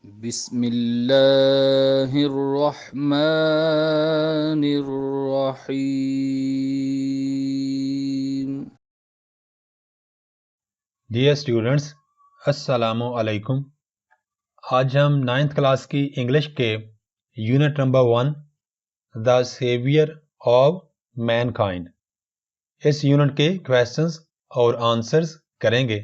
بسم اللہ الرحمن الرحیم. ڈیئر اسٹوڈنٹس، السلام علیکم. آج ہم 9th کلاس کی انگلش کے unit number 1 the saviour of mankind اس یونٹ کے کویسچنز اور آنسرز کریں گے.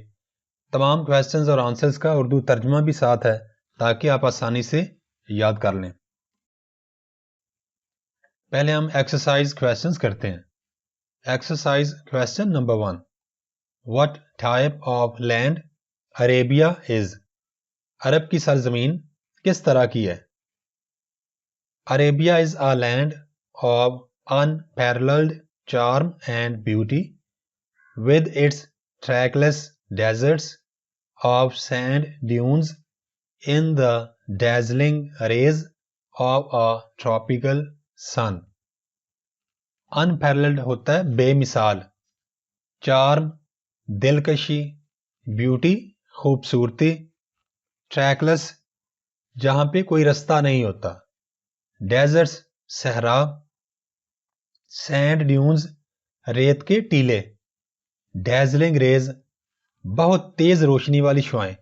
تمام کویسچنز اور آنسرز کا اردو ترجمہ بھی ساتھ ہے تاکہ آپ آسانی سے یاد کر لیں. پہلے ہم ایکسرسائز کویسچنز کرتے ہیں. Exercise question number 1. What type of land Arabia is? عرب کی سرزمین کس طرح کی ہے؟ Arabia is a land of unparalleled charm and beauty, with its trackless deserts of sand dunes in the dazzling rays of a tropical sun. Unparalleled ہوتا ہے بے مثال، چارم دلکشی، بیوٹی خوبصورتی، ٹریکلس جہاں پہ کوئی رستہ نہیں ہوتا، ڈیزرٹس صحرا، سینڈ ڈیونز ریت کے ٹیلے، ڈیزلنگ ریز بہت تیز روشنی والی شعاعیں،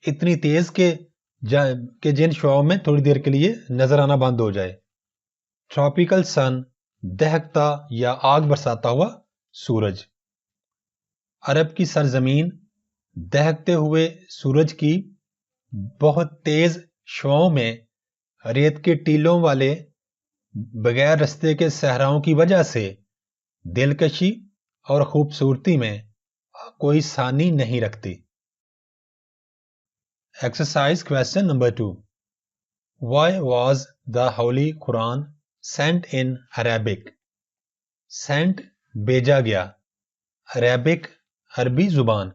اتنی تیز کہ جن شعاؤں میں تھوڑی دیر کے لیے نظر آنا بند ہو جائے، ٹراپیکل سن دہکتا یا آگ برساتا ہوا سورج. عرب کی سرزمین دہکتے ہوئے سورج کی بہت تیز شعاؤں میں ریت کے ٹیلوں والے بغیر رستے کے صحراؤں کی وجہ سے دلکشی اور خوبصورتی میں کوئی ثانی نہیں رکھتی. Exercise question number 2. Why was the Holy Quran sent in Arabic? Sent بھیجا گیا، عربک عربی زبان.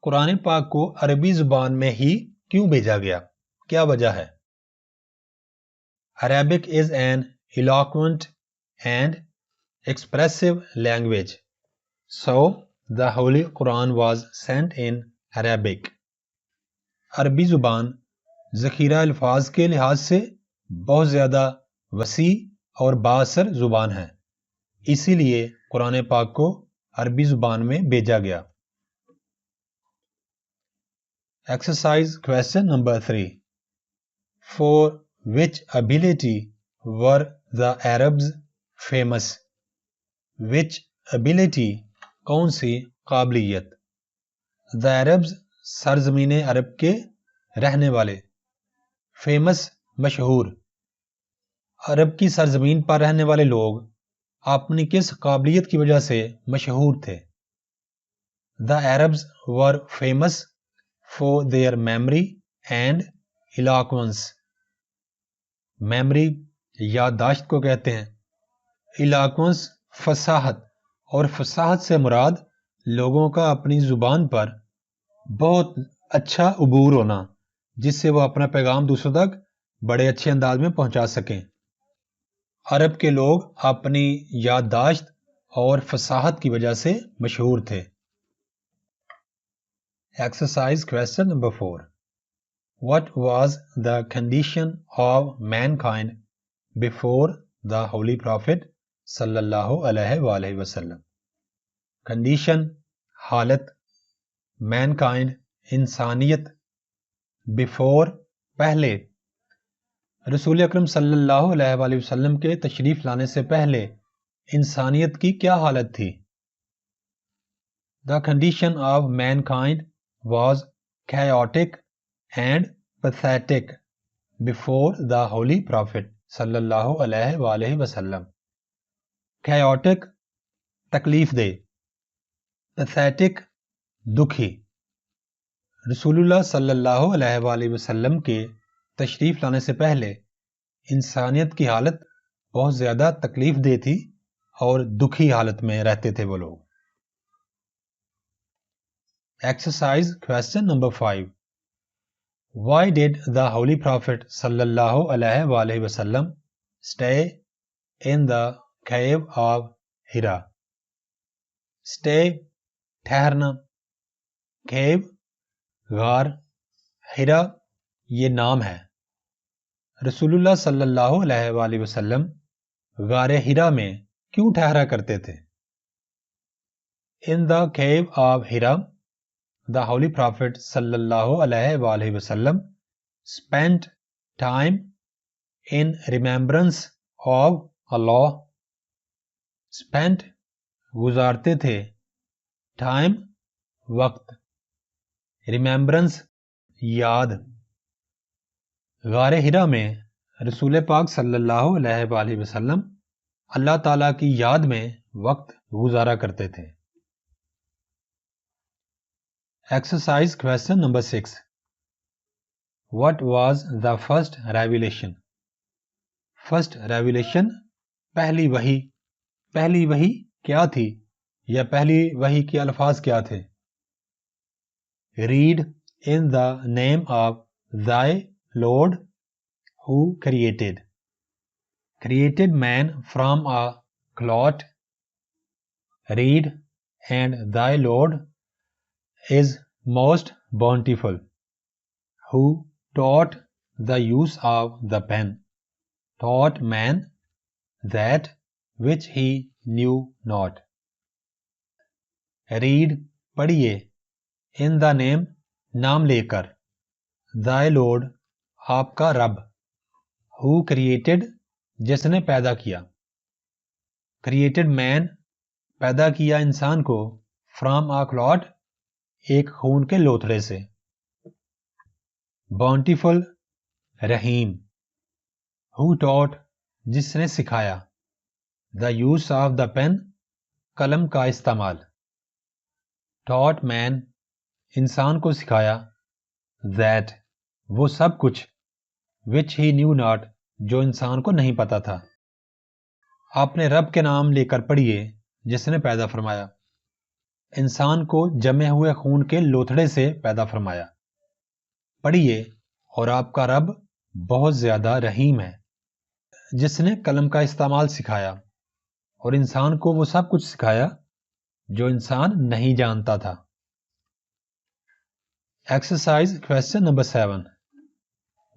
قرآن پاک کو عربی زبان میں ہی کیوں بھیجا گیا؟ کیا وجہ ہے؟ Arabic is an eloquent and expressive language, so the Holy Quran was sent in Arabic. عربی زبان ذخیرہ الفاظ کے لحاظ سے بہت زیادہ وسیع اور بااثر زبان ہے، اسی لیے قرآن پاک کو عربی زبان میں بھیجا گیا. Exercise question number 3. For which ability were the Arabs famous? Which ability کون سی قابلیت؟ The Arabs سرزمین عرب کے رہنے والے، فیمس مشہور. عرب کی سرزمین پر رہنے والے لوگ اپنی کس قابلیت کی وجہ سے مشہور تھے؟ The Arabs were famous for their memory and eloquence. Memory یادداشت کو کہتے ہیں، eloquence فصاحت، اور فصاحت سے مراد لوگوں کا اپنی زبان پر بہت اچھا عبور ہونا جس سے وہ اپنا پیغام دوسروں تک بڑے اچھے انداز میں پہنچا سکیں. عرب کے لوگ اپنی یادداشت اور فصاحت کی وجہ سے مشہور تھے. Exercise question number 4. What was the condition of mankind before the Holy Prophet sallallahu alaihi وآلہ وسلم؟ کنڈیشن حالت، mankind انسانیت، before پہلے، رسول اکرم صلی اللہ علیہ وآلہ وسلم کے تشریف لانے سے پہلے انسانیت کی کیا حالت تھی؟ The condition of mankind was chaotic and pathetic before the Holy Prophet صلی اللہ علیہ وآلہ وسلم. chaotic تکلیف دہ، pathetic دکھی. رسول اللہ صلی اللہ علیہ وآلہ وسلم کے تشریف لانے سے پہلے انسانیت کی حالت بہت زیادہ تکلیف دہ تھی اور دکھی حالت میں رہتے تھے وہ لوگ. Exercise question number 5. Why did the Holy Prophet صلی اللہ علیہ وآلہ وسلم stay in the cave of Hira? Stay ٹھہرنا، cave غار، ہرا یہ نام ہے۔ رسول اللہ صلی اللہ علیہ وآلہ وسلم غار ہرا میں کیوں ٹھہرا کرتے تھے؟ In the cave of Hira, the Holy Prophet sallallahu alaihi wasallam spent time in remembrance of Allah. Spent گزارتے تھے، time وقت، remembrance یاد۔ غار ہرا میں رسول پاک صلی اللہ علیہ وآلہ وسلم اللہ تعالیٰ کی یاد میں وقت گزارا کرتے تھے۔ Exercise question number 6. What was the first revelation? First revelation پہلی وحی، پہلی وحی کیا تھی یا پہلی وحی کے الفاظ کیا تھے؟ Read in the name of thy Lord who created man from a clot. Read, and thy Lord is most bountiful, who taught the use of the pen, taught man that which he knew not. Read پڑھیے in the name نام لے کر، thy Lord آپ کا رب، who created جس نے پیدا کیا، created man پیدا کیا انسان کو، from a clot ایک خون کے لوتھڑے سے، bountiful رحیم، who taught جس نے سکھایا، the use of the pen قلم کا استعمال، taught man انسان کو سکھایا، that وہ سب کچھ which he knew not جو انسان کو نہیں پتا تھا۔ آپ نے رب کے نام لے کر پڑھیے جس نے پیدا فرمایا، انسان کو جمے ہوئے خون کے لوتھڑے سے پیدا فرمایا۔ پڑھیے، اور آپ کا رب بہت زیادہ رحیم ہے، جس نے قلم کا استعمال سکھایا اور انسان کو وہ سب کچھ سکھایا جو انسان نہیں جانتا تھا۔ Exercise question number 7.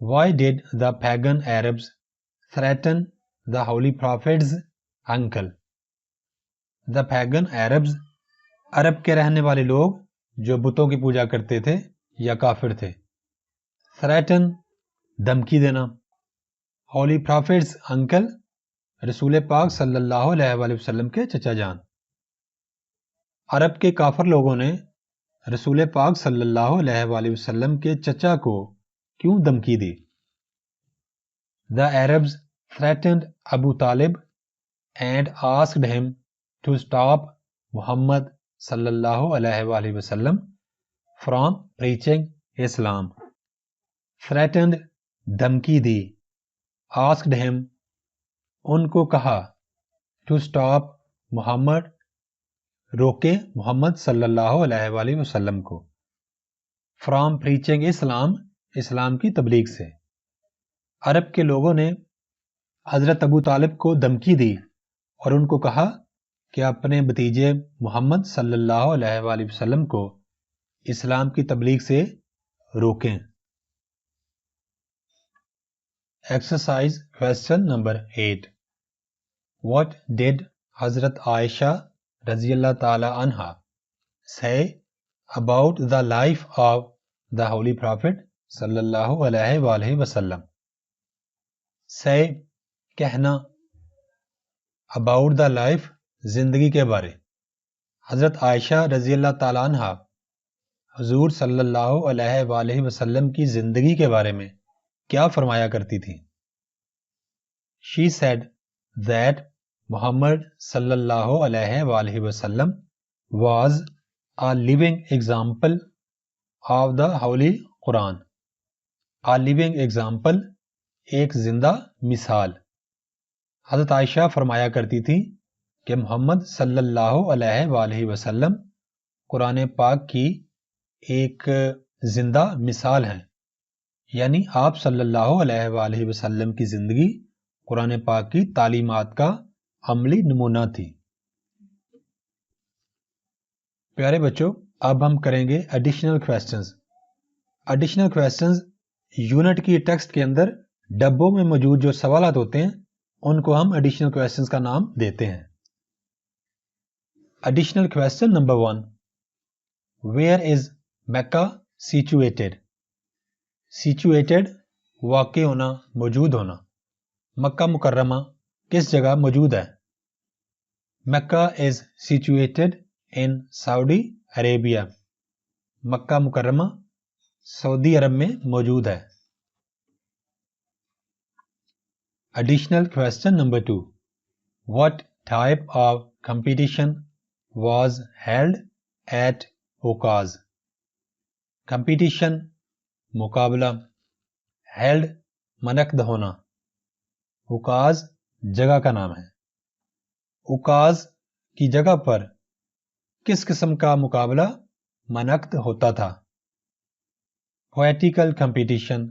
Why did the pagan Arabs threaten the Holy Prophet's uncle? The pagan Arabs عرب کے رہنے والے لوگ جو بتوں کی پوجا کرتے تھے یا کافر تھے۔ threaten دھمکی دینا، Holy Prophet's uncle رسول پاک صلی اللہ علیہ وآلہ وسلم کے چچا جان۔ عرب کے کافر لوگوں نے رسول پاک صلی اللہ علیہ وآلہ وسلم کے چچا کو کیوں دھمکی دی؟ The Arabs threatened Abu Talib and asked him to stop Muhammad صلی اللہ علیہ وآلہ وسلم from preaching Islam. Threatened دھمکی دی، asked him ان کو کہا، to stop Muhammad روکے محمد صلی اللہ علیہ وآلہ وسلم کو، from preaching Islam اسلام کی تبلیغ سے۔ عرب کے لوگوں نے حضرت ابو طالب کو دھمکی دی اور ان کو کہا کہ اپنے بھتیجے محمد صلی اللہ علیہ وآلہ وسلم کو اسلام کی تبلیغ سے روکیں۔ Exercise question number 8. What did حضرت عائشہ رضی اللہ تعالی عنہا say about the life of the Holy Prophet صلی اللہ علیہ وآلہ وسلم؟ say کہنا، about the life زندگی کے بارے۔ حضرت عائشہ رضی اللہ تعالی عنہا حضور صلی اللہ علیہ وآلہ وسلم کی زندگی کے بارے میں کیا فرمایا کرتی تھی؟ She said that Muhammad صلی اللہ علیہ وآلہ وسلم was a living example of the Holy Quran. A living example ایک زندہ مثال۔ حضرت عائشہ فرمایا کرتی تھی کہ محمد صلی اللہ علیہ وآلہ وسلم قرآن پاک کی ایک زندہ مثال ہیں، یعنی آپ صلی اللہ علیہ وآلہ وسلم کی زندگی قرآن پاک کی تعلیمات کا عملی نمونہ تھی۔ پیارے بچوں، اب ہم کریں گے additional questions. Additional questions unit کی ٹیکسٹ کے اندر ڈبوں میں موجود جو سوالات ہوتے ہیں ان کو ہم ایڈیشنل کویسچنز کا نام دیتے ہیں. Additional question number 1. Where is Mecca situated? Situated واقع ہونا، موجود ہونا. مکہ مکرمہ کس جگہ موجود ہے؟ مکہ از سیچویٹڈ ان سعودی عربیہ. مکہ مکرمہ سعودی عرب میں موجود ہے. Additional question number 2. What type of competition was held at Ukaz? Competition مقابلہ، held منعقد ہونا. Ukaz جگہ کا نام ہے. Ukaz کی جگہ پر کس قسم کا مقابلہ منعقد ہوتا تھا؟ Poetical competition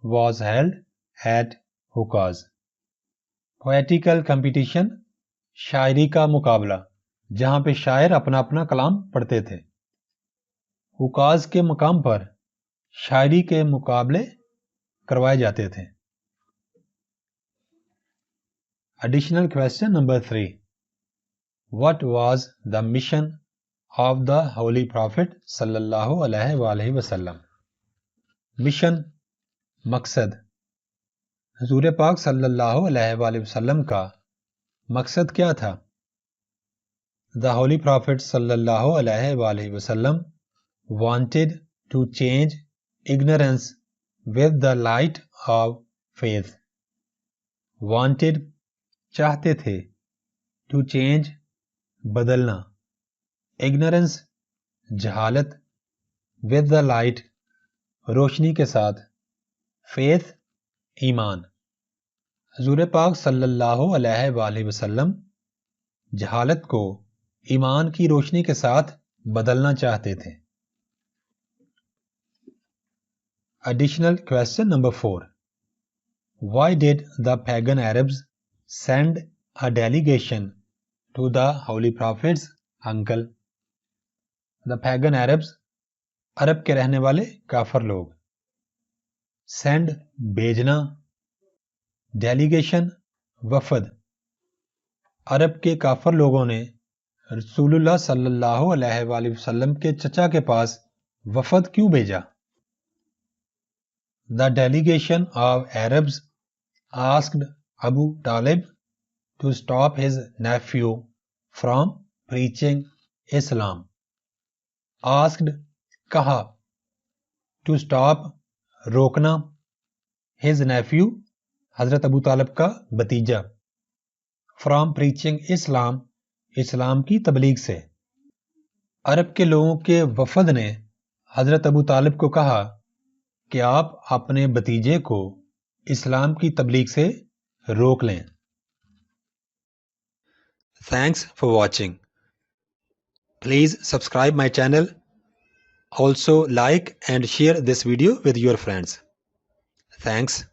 was held at Ukaz. Poetical competition شاعری کا مقابلہ جہاں پہ شاعر اپنا اپنا کلام پڑھتے تھے. Ukaz کے مقام پر شاعری کے مقابلے کروائے جاتے تھے. Additional question number 3. What was the mission of the Holy Prophet sallallahu alaihi وآلہ وسلم? مشن مقصد. حضور پاک صلی اللہ علیہ وآلہ وسلم کا مقصد کیا تھا؟ The Holy Prophet صلی اللہ علیہ وآلہ وسلم wanted to change ignorance with the light of faith. Wanted چاہتے تھے، to change بدلنا، ignorance جہالت، with the light روشنی کے ساتھ، faith ایمان. حضور پاک صلی اللہ علیہ وآلہ وسلم جہالت کو ایمان کی روشنی کے ساتھ بدلنا چاہتے تھے. Additional question number 4. Why did the pagan Arabs send a delegation to the Holy Prophet's uncle? The pagan Arabs عرب کے رہنے والے کافر لوگ. Send بھیجنا، ڈیلیگیشن وفد. عرب کے کافر لوگوں نے رسول اللہ صلی اللہ علیہ وآلہ وسلم کے چچا کے پاس وفد کیوں بھیجا؟ The delegation of Arabs asked Abu Talib to stop his nephew from preaching Islam. Asked کہا، to stop روکنا، his nephew حضرت ابو طالب کا بھتیجا، from preaching Islam اسلام کی تبلیغ سے. عرب کے لوگوں کے وفد نے حضرت ابو طالب کو کہا کہ آپ اپنے بھتیجے کو اسلام کی تبلیغ سے روک لیں. Thanks for watching. Please subscribe my channel. Also like and share this video with your friends. Thanks.